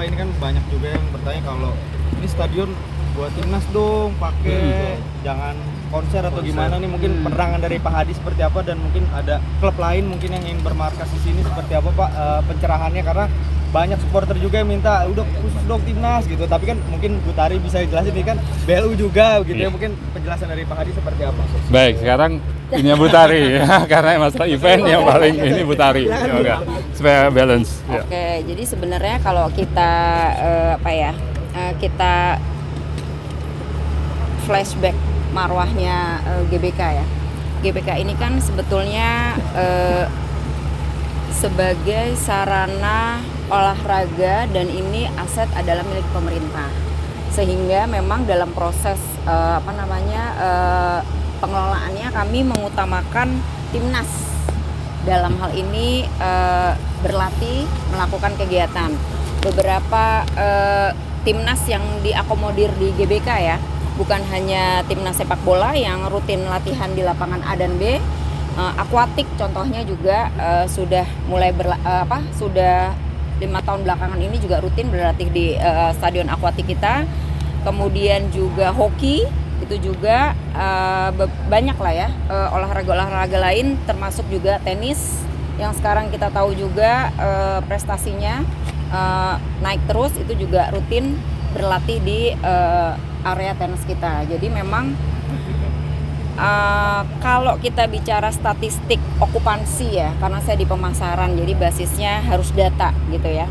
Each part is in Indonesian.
ini kan banyak juga yang bertanya kalau ini stadion buat timnas dong, pakai jangan konser atau gimana nih, mungkin penerangan dari Pak Hadi seperti apa, dan mungkin ada klub lain mungkin yang ingin bermarkas di sini seperti apa Pak, pencerahannya, karena banyak supporter juga yang minta udah khusus dong timnas gitu, tapi kan mungkin Bu Tari bisa jelasin, ini kan BLU juga gitu ya, mungkin penjelasan dari Pak Hadi seperti apa? Baik, sekarang ini Bu Tari ya, karena masalah event yang paling ini Bu Tari, supaya balance. Oke, jadi sebenarnya kalau kita kita flashback marwahnya GBK ya. GBK ini kan sebetulnya sebagai sarana olahraga dan ini aset adalah milik pemerintah. Sehingga memang dalam proses pengelolaannya kami mengutamakan timnas. Dalam hal ini berlatih, melakukan kegiatan. Beberapa timnas yang diakomodir di GBK ya, bukan hanya timnas sepak bola yang rutin latihan di lapangan A dan B, akuatik contohnya juga sudah mulai sudah 5 tahun belakangan ini juga rutin berlatih di stadion akuatik kita. Kemudian juga hoki, itu juga banyak lah ya, olahraga-olahraga lain termasuk juga tenis yang sekarang kita tahu juga prestasinya naik terus, itu juga rutin berlatih di area tenis kita. Jadi memang kalau kita bicara statistik okupansi ya, karena saya di pemasaran jadi basisnya harus data gitu ya.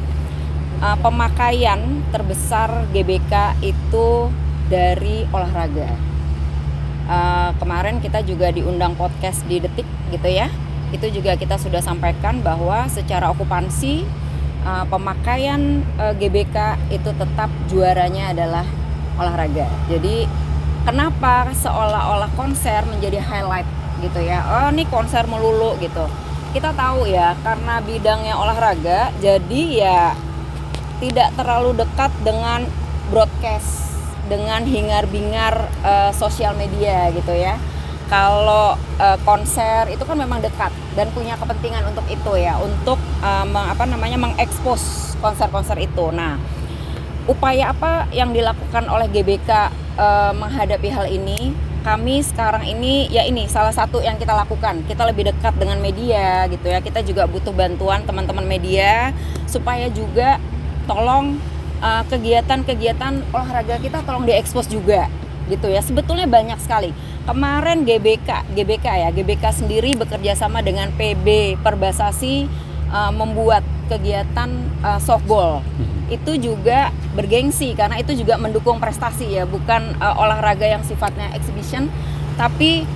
Pemakaian terbesar GBK itu dari olahraga. Kemarin kita juga diundang podcast di Detik gitu ya. Itu juga kita sudah sampaikan bahwa secara okupansi pemakaian GBK itu tetap juaranya adalah olahraga. Jadi kenapa seolah-olah konser menjadi highlight gitu ya? Oh, ini konser melulu gitu. Kita tahu ya, karena bidangnya olahraga, jadi ya tidak terlalu dekat dengan broadcast, dengan hingar-bingar sosial media gitu ya. Kalau konser itu kan memang dekat dan punya kepentingan untuk itu ya, untuk mengekspos konser-konser itu. Nah, upaya apa yang dilakukan oleh GBK menghadapi hal ini? Kami sekarang ini ya ini salah satu yang kita lakukan. Kita lebih dekat dengan media gitu ya. Kita juga butuh bantuan teman-teman media supaya juga tolong kegiatan-kegiatan olahraga kita tolong diekspos juga gitu ya. Sebetulnya banyak sekali. Kemarin GBK sendiri bekerja sama dengan PB Perbasasi membuat kegiatan softball. Itu juga bergengsi karena itu juga mendukung prestasi ya, bukan olahraga yang sifatnya exhibition, tapi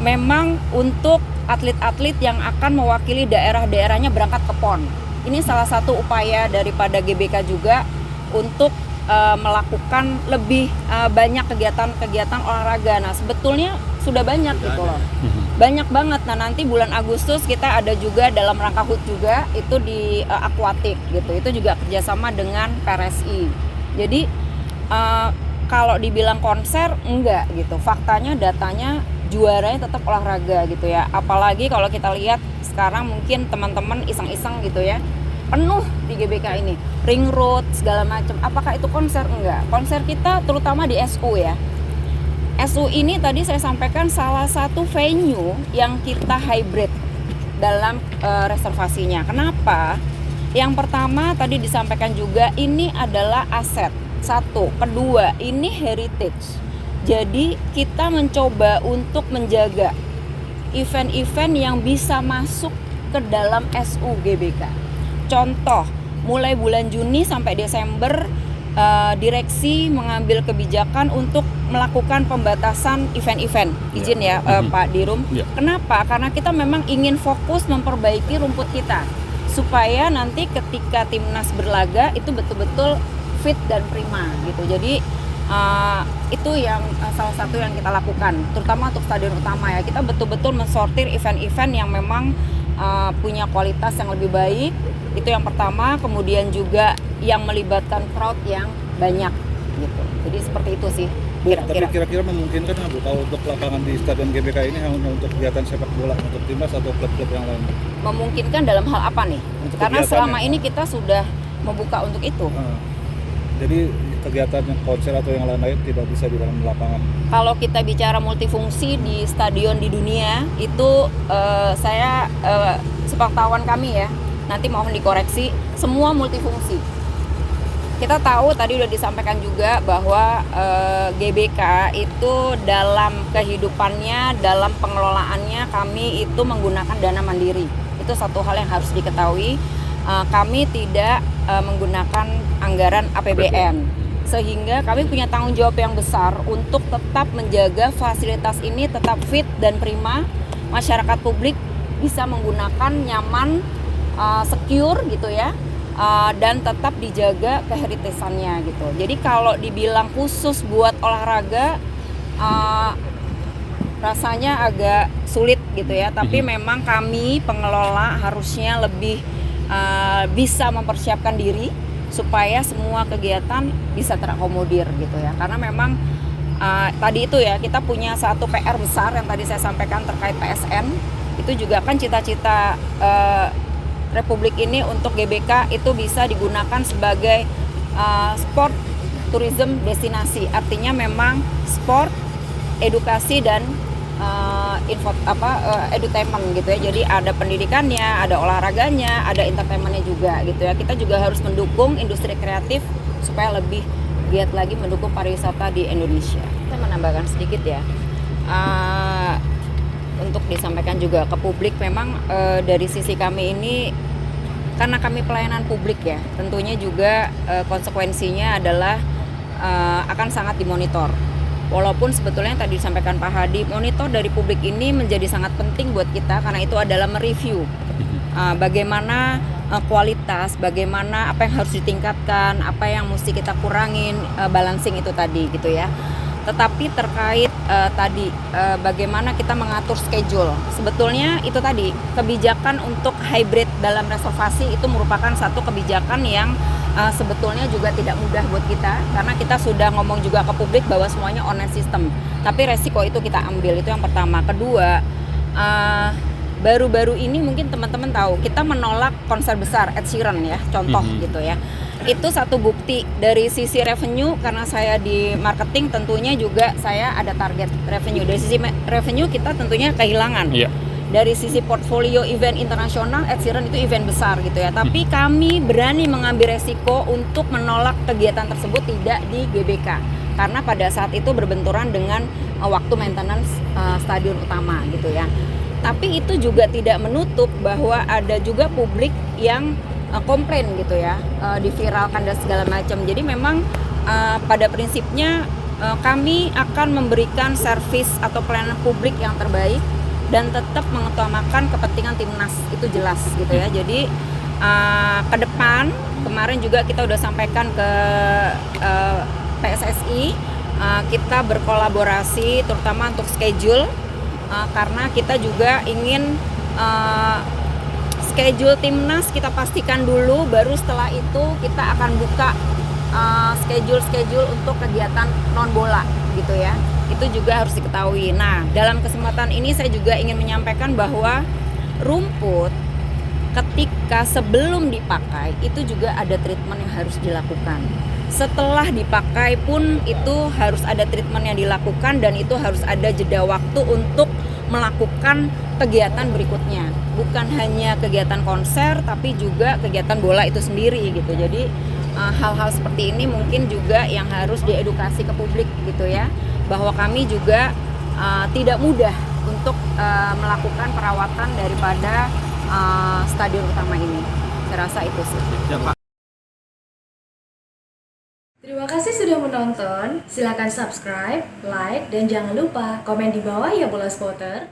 memang untuk atlet-atlet yang akan mewakili daerah-daerahnya berangkat ke PON. Ini salah satu upaya daripada GBK juga untuk melakukan lebih banyak kegiatan-kegiatan olahraga. Nah, sebetulnya sudah banyak gitu loh. Banyak banget. Nah, nanti bulan Agustus kita ada juga dalam rangka HUT juga itu di akuatik gitu. Itu juga kerjasama dengan PRSI. Jadi kalau dibilang konser enggak gitu. Faktanya, datanya juaranya tetap olahraga gitu ya. Apalagi kalau kita lihat sekarang mungkin teman-teman iseng-iseng gitu ya, penuh di GBK ini, ring road segala macam. Apakah itu konser? Enggak. Konser kita terutama di SU ya. SU ini tadi saya sampaikan salah satu venue yang kita hybrid dalam reservasinya. Kenapa? Yang pertama tadi disampaikan juga ini adalah aset. Satu, kedua ini heritage. Jadi kita mencoba untuk menjaga event-event yang bisa masuk ke dalam SU GBK. Contoh, mulai bulan Juni sampai Desember direksi mengambil kebijakan untuk melakukan pembatasan event-event. Izin ya Pak Dirum. Kenapa? Karena kita memang ingin fokus memperbaiki rumput kita supaya nanti ketika timnas berlaga itu betul-betul fit dan prima gitu. Jadi itu yang salah satu yang kita lakukan, terutama untuk stadion utama ya. Kita betul-betul mensortir event-event yang memang punya kualitas yang lebih baik. Itu yang pertama. Kemudian juga yang melibatkan crowd yang banyak gitu. Jadi seperti itu sih. Tapi kira-kira memungkinkan nggak Bu kalau untuk lapangan di Stadion GBK ini hanya untuk kegiatan sepak bola untuk timnas atau klub-klub yang lain? Memungkinkan dalam hal apa nih? Karena selama ini kita sudah membuka untuk itu. Jadi kegiatan yang konser atau yang lain-lain tidak bisa di dalam lapangan. Kalau kita bicara multifungsi di stadion di dunia itu saya sepengetahuan kami ya, nanti mohon dikoreksi, semua multifungsi. Kita tahu tadi udah disampaikan juga bahwa GBK itu dalam kehidupannya, dalam pengelolaannya kami itu menggunakan dana mandiri. Itu satu hal yang harus diketahui. Kami tidak menggunakan anggaran APBN, sehingga kami punya tanggung jawab yang besar untuk tetap menjaga fasilitas ini tetap fit dan prima, masyarakat publik bisa menggunakan nyaman, secure gitu ya, dan tetap dijaga keheritasannya gitu. Jadi kalau dibilang khusus buat olahraga rasanya agak sulit gitu ya, tapi memang kami pengelola harusnya lebih bisa mempersiapkan diri supaya semua kegiatan bisa terakomodir gitu ya, karena memang tadi itu ya kita punya satu PR besar yang tadi saya sampaikan terkait PSN. Itu juga kan cita-cita Republik ini untuk GBK itu bisa digunakan sebagai sport tourism destinasi, artinya memang sport, edukasi dan edutainment gitu ya. Jadi ada pendidikannya, ada olahraganya, ada entertainmentnya juga gitu ya. Kita juga harus mendukung industri kreatif supaya lebih giat lagi mendukung pariwisata di Indonesia. Saya menambahkan sedikit ya, untuk disampaikan juga ke publik, memang dari sisi kami ini karena kami pelayanan publik ya, tentunya juga konsekuensinya adalah akan sangat dimonitor. Walaupun sebetulnya yang tadi disampaikan Pak Hadi, monitor dari publik ini menjadi sangat penting buat kita karena itu adalah mereview bagaimana kualitas, bagaimana apa yang harus ditingkatkan, apa yang mesti kita kurangin, balancing itu tadi gitu ya. Tetapi terkait tadi bagaimana kita mengatur schedule, sebetulnya itu tadi kebijakan untuk hybrid dalam reservasi itu merupakan satu kebijakan yang sebetulnya juga tidak mudah buat kita, karena kita sudah ngomong juga ke publik bahwa semuanya online system, tapi resiko itu kita ambil, itu yang pertama. Kedua, baru-baru ini mungkin teman-teman tahu kita menolak konser besar Ed Sheeran ya, contoh gitu ya. Itu satu bukti dari sisi revenue, karena saya di marketing tentunya juga saya ada target revenue. Dari sisi revenue kita tentunya kehilangan. Dari sisi portfolio event internasional, Ed Sheeran itu event besar gitu ya. Tapi kami berani mengambil resiko untuk menolak kegiatan tersebut tidak di GBK. Karena pada saat itu berbenturan dengan waktu maintenance stadion utama gitu ya. Tapi itu juga tidak menutup bahwa ada juga publik yang komplain gitu ya, diviralkan dan segala macam. Jadi memang pada prinsipnya kami akan memberikan servis atau pelayanan publik yang terbaik dan tetap mengutamakan kepentingan timnas, itu jelas gitu ya. Jadi ke depan kemarin juga kita udah sampaikan ke PSSI, kita berkolaborasi terutama untuk schedule, karena kita juga ingin schedule timnas kita pastikan dulu, baru setelah itu kita akan buka schedule untuk kegiatan non bola gitu ya. Itu juga harus diketahui. Nah, dalam kesempatan ini saya juga ingin menyampaikan bahwa rumput ketika sebelum dipakai itu juga ada treatment yang harus dilakukan. Setelah dipakai pun itu harus ada treatment yang dilakukan, dan itu harus ada jeda waktu untuk melakukan kegiatan berikutnya. Bukan hanya kegiatan konser tapi juga kegiatan bola itu sendiri gitu. Jadi hal-hal seperti ini mungkin juga yang harus diedukasi ke publik gitu ya, bahwa kami juga tidak mudah untuk melakukan perawatan daripada stadion utama ini. Saya rasa itu sih. Terima kasih sudah menonton. Silakan subscribe, like, dan jangan lupa komen di bawah ya bola spotter.